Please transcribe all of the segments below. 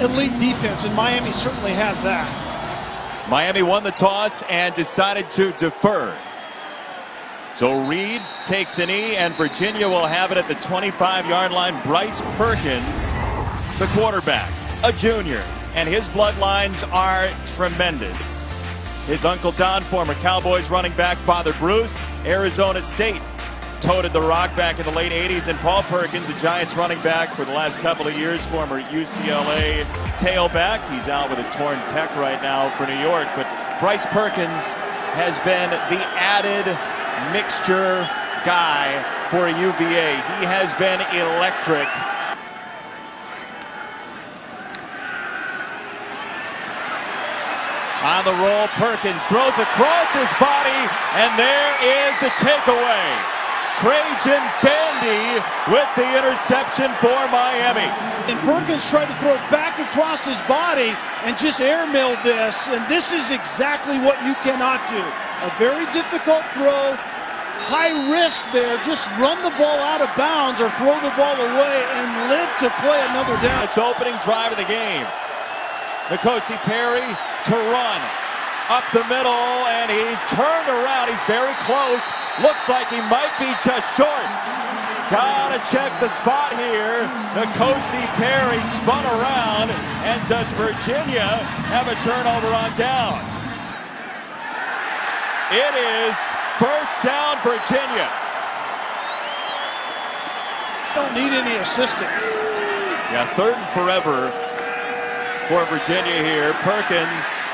elite defense, and Miami certainly has that. Miami won the toss and decided to defer. So Reed takes a knee, and Virginia will have it at the 25-yard line. Bryce Perkins, the quarterback, a junior, and his bloodlines are tremendous. His Uncle Don, former Cowboys running back, Father Bruce, Arizona State, toted the rock back in the late 80s, and Paul Perkins, a Giants running back for the last couple of years, former UCLA tailback. He's out with a torn pec right now for New York, but Bryce Perkins has been the added mixture guy for UVA. He has been electric. On the roll, Perkins throws across his body, and there is the takeaway. Trajan Bandy with the interception for Miami. And Perkins tried to throw it back across his body and just airmailed this, and this is exactly what you cannot do. A very difficult throw, high risk there. Just run the ball out of bounds or throw the ball away and live to play another down. It's opening drive of the game. N'Kosi Perry to run up the middle, and he's turned around. He's very close. Looks like he might be just short. Gotta check the spot here. N'Kosi Perry spun around, and does Virginia have a turnover on downs? It is first down, Virginia. Don't need any assistance. Yeah, third and forever for Virginia here. Perkins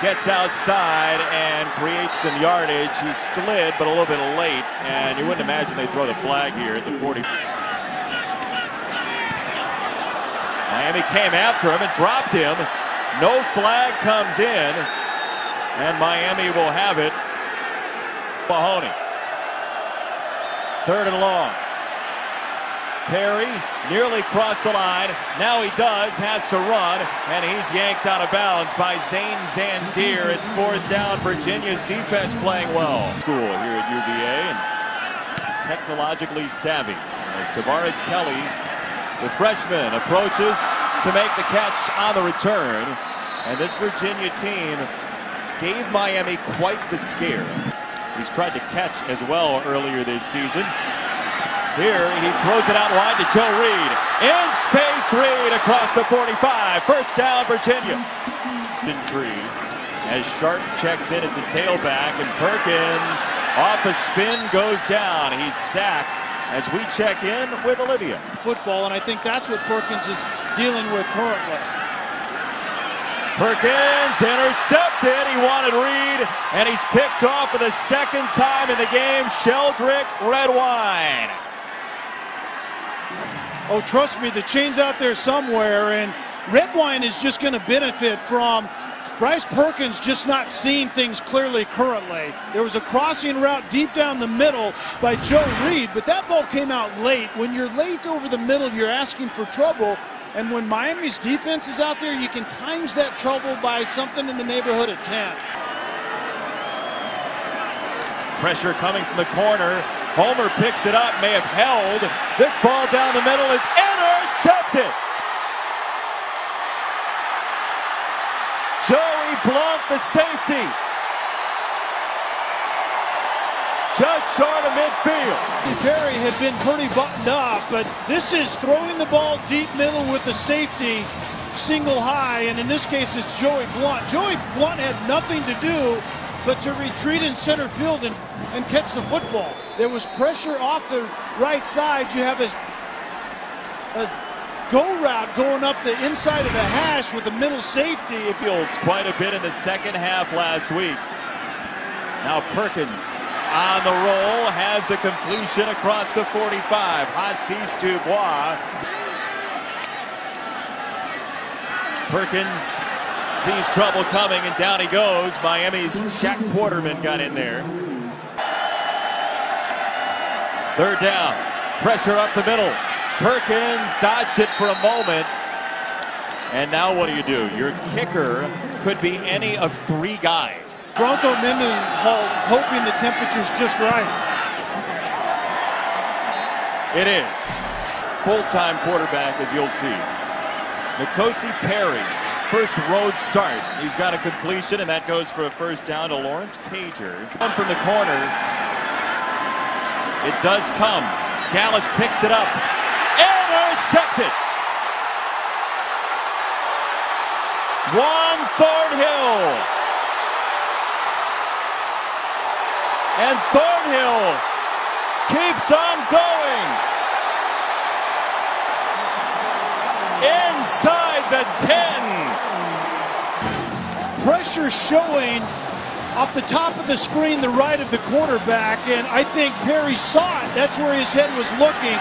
gets outside and creates some yardage. He slid, but a little bit late, and you wouldn't imagine they throw the flag here at the 40. Miami came after him and dropped him. No flag comes in, and Miami will have it. Mahoney. Third and long. Perry nearly crossed the line. Now he has to run, and he's yanked out of bounds by Zane Zandier. It's fourth down. Virginia's defense playing well. School here at UVA, and technologically savvy as Tavares Kelly, the freshman, approaches to make the catch on the return. And this Virginia team gave Miami quite the scare. He's tried to catch as well earlier this season. Here, he throws it out wide to Joe Reed. In space, Reed across the 45. First down, Virginia. Tree as Sharp checks in as the tailback, and Perkins off a spin goes down. He's sacked as we check in with Olivia. Football, and I think that's what Perkins is dealing with currently. Perkins intercepted. He wanted Reed, and he's picked off for the second time in the game. Sheldrick Redwine. Oh, trust me, the chain's out there somewhere, and Redwine is just going to benefit from Bryce Perkins just not seeing things clearly currently. There was a crossing route deep down the middle by Joe Reed, but that ball came out late. When you're late over the middle, you're asking for trouble, and when Miami's defense is out there, you can times that trouble by something in the neighborhood of 10. Pressure coming from the corner. Homer picks it up, may have held. This ball down the middle is intercepted. Joey Blunt, the safety, just short of midfield. Perry had been pretty buttoned up, but this is throwing the ball deep middle with the safety single high, and in this case it's Joey Blunt. Joey Blunt had nothing to do but to retreat in center field and catch the football. There was pressure off the right side. You have a go route going up the inside of the hash with the middle safety. It fields quite a bit in the second half last week. Now Perkins on the roll, has the completion across the 45. Hassis Dubois. Perkins sees trouble coming, and down he goes. Miami's Shaq Quarterman got in there. Third down, pressure up the middle. Perkins dodged it for a moment. And now what do? Your kicker could be any of three guys. Bronco Mendenhall hoping the temperature's just right. It is. Full-time quarterback, as you'll see. N'Kosi Perry, first road start. He's got a completion, and that goes for a first down to Lawrence Cager. Come from the corner. It does come. Dallas picks it up. Intercepted. Juan Thornhill. And Thornhill keeps on going. Inside the 10. Pressure showing off the top of the screen, the right of the quarterback, and I think Perry saw it. That's where his head was looking.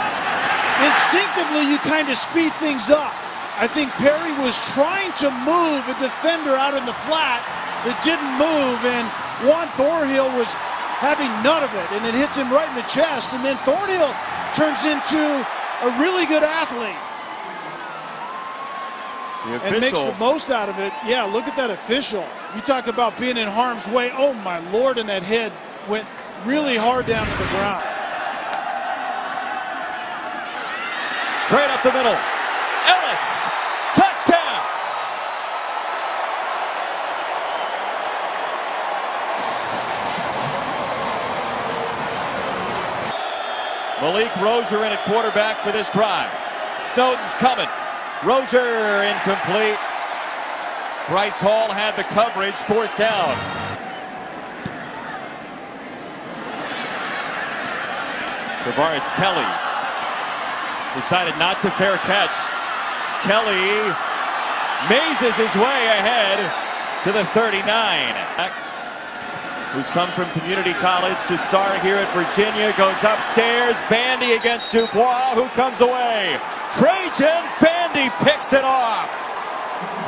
Instinctively, you kind of speed things up. I think Perry was trying to move a defender out in the flat that didn't move, and Juan Thornhill was having none of it, and it hits him right in the chest, and then Thornhill turns into a really good athlete. And makes the most out of it. Yeah, look at that official. You talk about being in harm's way. Oh, my Lord, and that head went really hard down to the ground. Straight up the middle. Ellis, touchdown. Malik Rozier in at quarterback for this drive. Snowden's coming. Rozier incomplete. Bryce Hall had the coverage, fourth down. Tavares Kelly decided not to fair catch. Kelly mazes his way ahead to the 39. Who's come from community college to start here at Virginia, goes upstairs. Bandy against Dubois, who comes away. Trajan Bandy picks it off.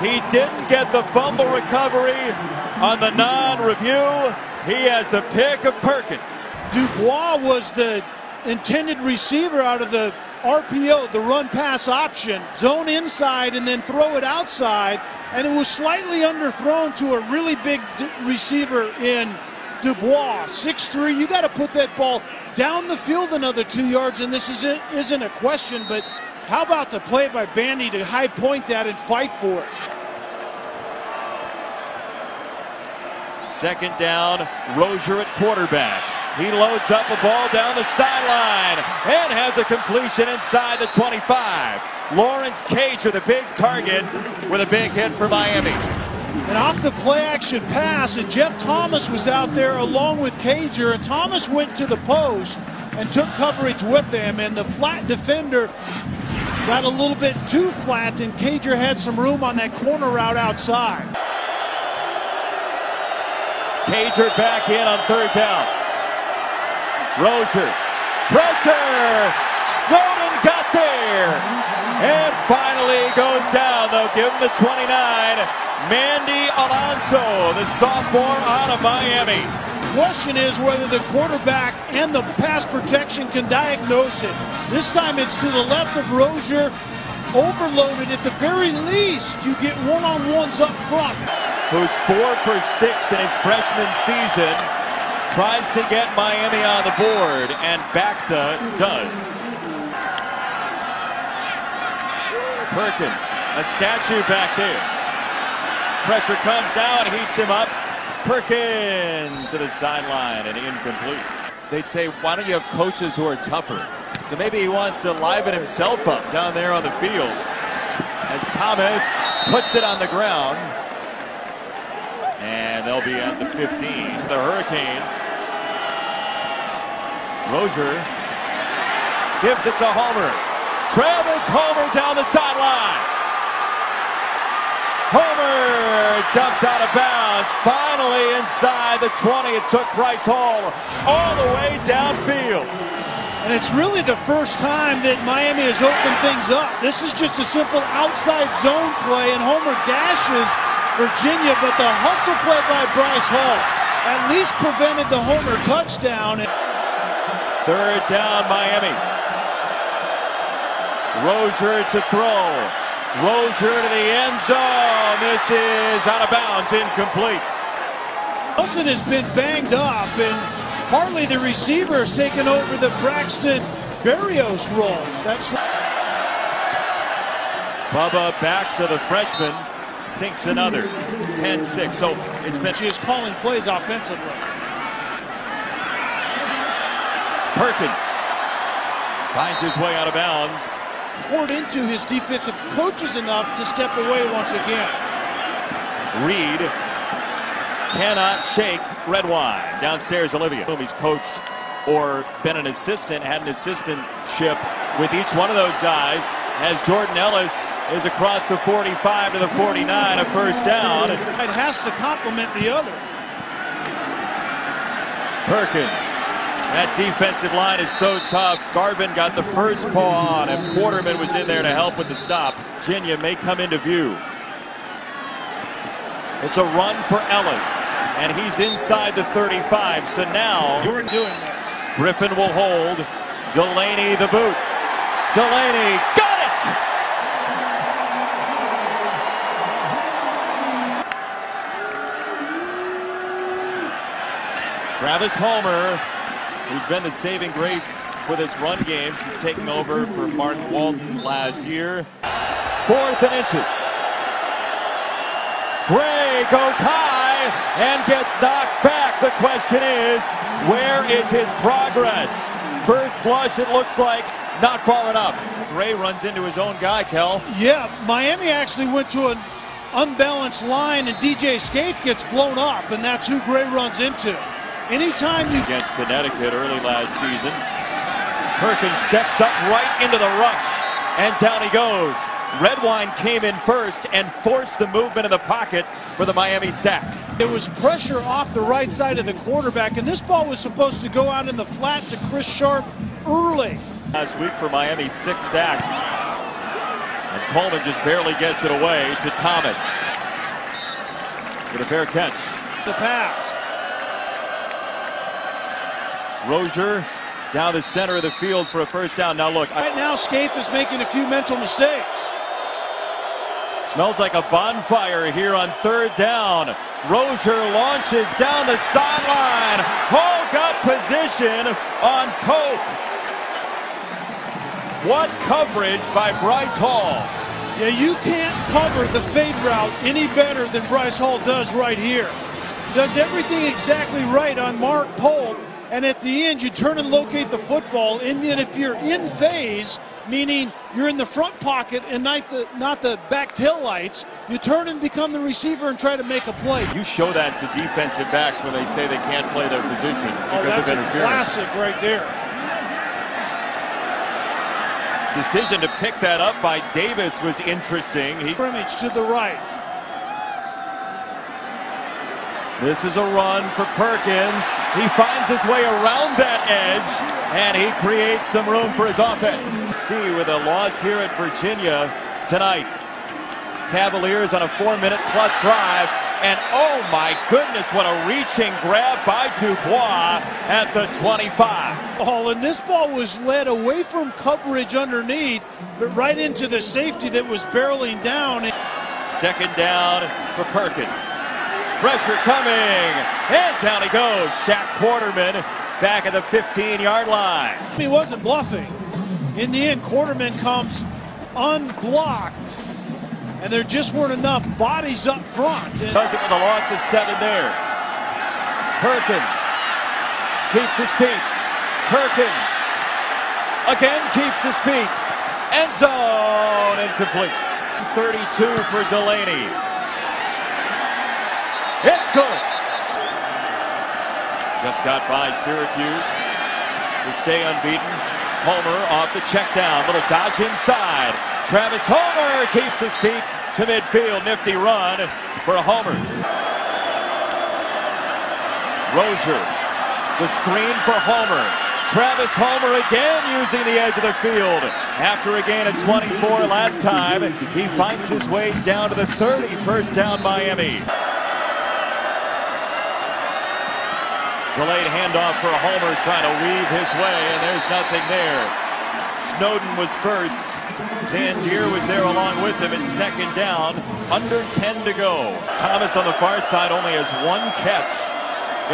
He didn't get the fumble recovery on the non-review. He has the pick of Perkins. Dubois was the intended receiver out of the RPO, the run-pass option. Zone inside and then throw it outside, and it was slightly underthrown to a really big receiver in Dubois. 6'3", you got to put that ball down the field another 2 yards, and this isn't a question, but how about the play by Bandy to high point that and fight for it? Second down, Rozier at quarterback. He loads up a ball down the sideline and has a completion inside the 25. Lawrence Cager, the big target, with a big hit for Miami. And off the play action pass, and Jeff Thomas was out there along with Cager, and Thomas went to the post and took coverage with him, and the flat defender got a little bit too flat, and Cager had some room on that corner route outside. Cager back in on third down. Rozier, pressure, Snowden got there, and finally goes down. They'll give him the 29. Mandy Alonso, the sophomore out of Miami. Question is whether the quarterback and the pass protection can diagnose it. This time it's to the left of Rozier, overloaded. At the very least, you get one-on-ones up front. Who's 4 for 6 in his freshman season. Tries to get Miami on the board, and Baxa does. Perkins, a statue back there. Pressure comes now and heats him up. Perkins to the sideline and incomplete. They'd say, why don't you have coaches who are tougher? So maybe he wants to liven himself up down there on the field as Thomas puts it on the ground. And they'll be at the 15. The Hurricanes. Rozier gives it to Homer. Travis Homer down the sideline. Homer dumped out of bounds. Finally inside the 20. It took Bryce Hall all the way downfield. And it's really the first time that Miami has opened things up. This is just a simple outside zone play, and Homer gashes Virginia, but the hustle play by Bryce Hall at least prevented the Homer touchdown. Third down, Miami. Rozier to throw. Rozier to the end zone. This is out of bounds, incomplete. Wilson has been banged up, and Harley, the receiver, has taken over the Braxton Berrios role. That's Bubba backs of the freshman, sinks another. 10-6. So it's been. She is calling plays offensively. Perkins finds his way out of bounds. Poured into his defensive coaches enough to step away once again. Reed cannot shake Redwine. Downstairs, Olivia, whom he's coached or been an assistant, had an assistantship with each one of those guys, as Jordan Ellis is across the 45 to the 49, a first down. It has to complement the other. Perkins. That defensive line is so tough. Garvin got the first paw on him. Quarterman was in there to help with the stop. Virginia may come into view. It's a run for Ellis, and he's inside the 35. So now You're doing this. Griffin will hold. Delaney the boot. Delaney got it! Travis Homer, who's been the saving grace for this run game since taking over for Mark Walton last year. 4th and inches. Gray goes high and gets knocked back. The question is, where is his progress? First blush, it looks like not far enough. Gray runs into his own guy, Kel. Yeah, Miami actually went to an unbalanced line, and DJ Scaife gets blown up, and that's who Gray runs into. Anytime you... Against Connecticut early last season. Perkins steps up right into the rush, and down he goes. Redwine came in first and forced the movement in the pocket for the Miami sack. There was pressure off the right side of the quarterback, and this ball was supposed to go out in the flat to Chris Sharp early. Last week for Miami, 6 sacks. And Coleman just barely gets it away to Thomas. With a fair catch. The pass. Rozier down the center of the field for a first down. Now look. Right now, Scaife is making a few mental mistakes. Smells like a bonfire here on 3rd down. Rozier launches down the sideline. Hall got position on Pope. What coverage by Bryce Hall. Yeah, you can't cover the fade route any better than Bryce Hall does right here. Does everything exactly right on Mark Pope, and at the end you turn and locate the football, and then if you're in phase, meaning you're in the front pocket and not the back tail lights, you turn and become the receiver and try to make a play. You show that to defensive backs when they say they can't play their position because that's of interference. a classic right there. Decision to pick that up by Davis was interesting. Scrimmage to the right. This is a run for Perkins. He finds his way around that edge, and he creates some room for his offense. See, with a loss here at Virginia tonight. Cavaliers on a 4-minute plus drive, and oh my goodness, what a reaching grab by Dubois at the 25. And this ball was led away from coverage underneath, but right into the safety that was barreling down. 2nd down for Perkins. Pressure coming, and down he goes. Shaq Quarterman back at the 15-yard line. He wasn't bluffing. In the end, Quarterman comes unblocked, and there just weren't enough bodies up front. Does it with a loss of 7 there. Perkins keeps his feet. Perkins again keeps his feet. End zone incomplete. 32 for Delaney. It's good. Just got by Syracuse to stay unbeaten. Homer off the check down. Little dodge inside. Travis Homer keeps his feet to midfield. Nifty run for Homer. Rozier, the screen for Homer. Travis Homer again using the edge of the field. After a gain of 24 last time, he finds his way down to the 30. First down, Miami. Delayed handoff for Homer, trying to weave his way, and there's nothing there. Snowden was first. Zandier was there along with him in 2nd down. Under 10 to go. Thomas on the far side only has 1 catch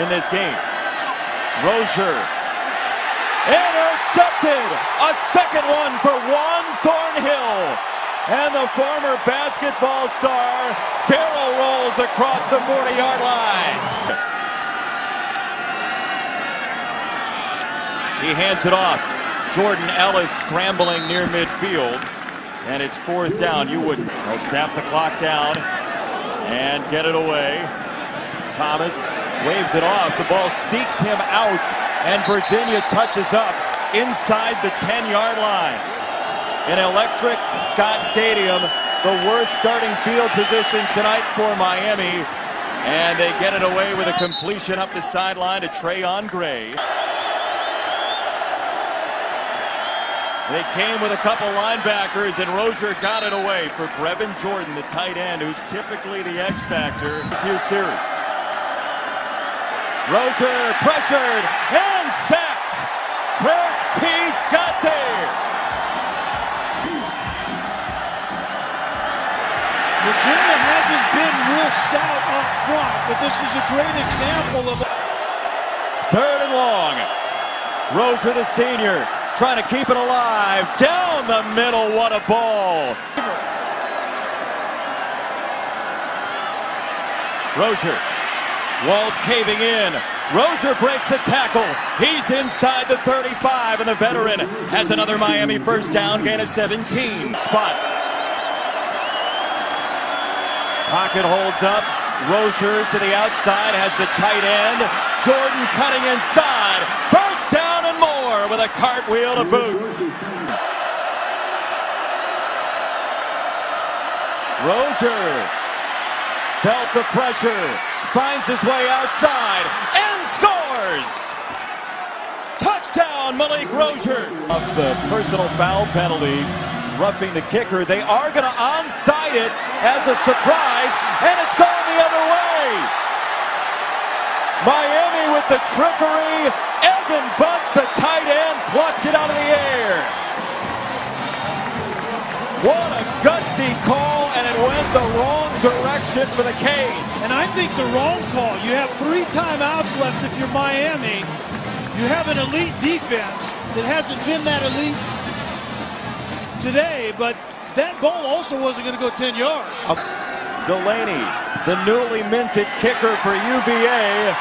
in this game. Rozier. Intercepted! A second one for Juan Thornhill. And the former basketball star barrel rolls across the 40-yard line. He hands it off. Jordan Ellis scrambling near midfield. And it's 4th down. You wouldn't. They'll sap the clock down and get it away. Thomas waves it off. The ball seeks him out. And Virginia touches up inside the 10-yard line. In electric Scott Stadium, the worst starting field position tonight for Miami. And they get it away with a completion up the sideline to Trayon Gray. They came with a couple linebackers, and Rozier got it away for Brevin Jordan, the tight end, who's typically the X factor in a few series. Rozier pressured and sacked. Chris Peace got there. Virginia hasn't been real stout up front, but this is a great example of 3rd and long. Rozier, the senior, trying to keep it alive. Down the middle, what a ball. Rozier, walls caving in. Rozier breaks a tackle. He's inside the 35, and the veteran has another Miami 1st down, gain of 17. Spot. Pocket holds up. Rozier to the outside, has the tight end. Jordan cutting inside. 1st down and more with a cartwheel to boot. Rozier felt the pressure, finds his way outside, and scores! Touchdown, Malik Rozier! Off the personal foul penalty, roughing the kicker. They are going to onside it as a surprise, and it's going the other way. Miami with the trickery. Evan Bunch, the tight end, plucked it out of the air. What a gutsy call, and it went the wrong direction for the Canes. And I think the wrong call. You have 3 timeouts left if you're Miami. You have an elite defense that hasn't been that elite today, but that ball also wasn't going to go 10 yards. Delaney, the newly minted kicker for UVA,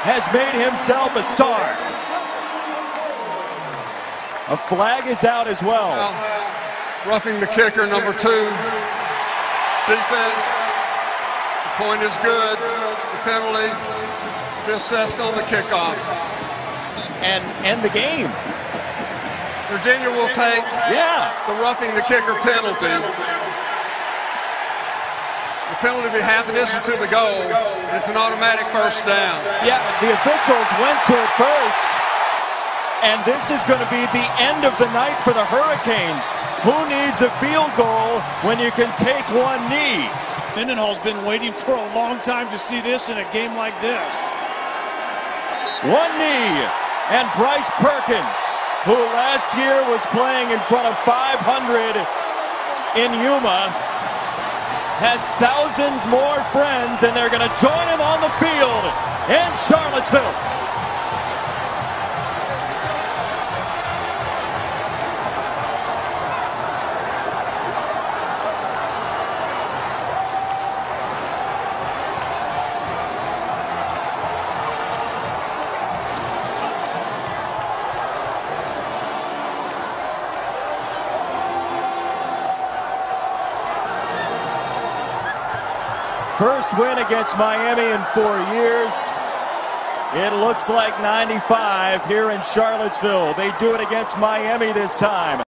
has made himself a star. A flag is out as well. Roughing the kicker, number 2. Defense. The point is good. The penalty be assessed on the kickoff. And end the game. Virginia will take the roughing the kicker penalty. The penalty will be half a distance to the goal. It's an automatic 1st down. Yeah, the officials went to it first. And this is going to be the end of the night for the Hurricanes. Who needs a field goal when you can take one knee? Mendenhall's been waiting for a long time to see this in a game like this. One knee, and Bryce Perkins, who last year was playing in front of 500 in Yuma, has thousands more friends, and they're going to join him on the field in Charlottesville. First win against Miami in 4 years. It looks like 95 here in Charlottesville. They do it against Miami this time.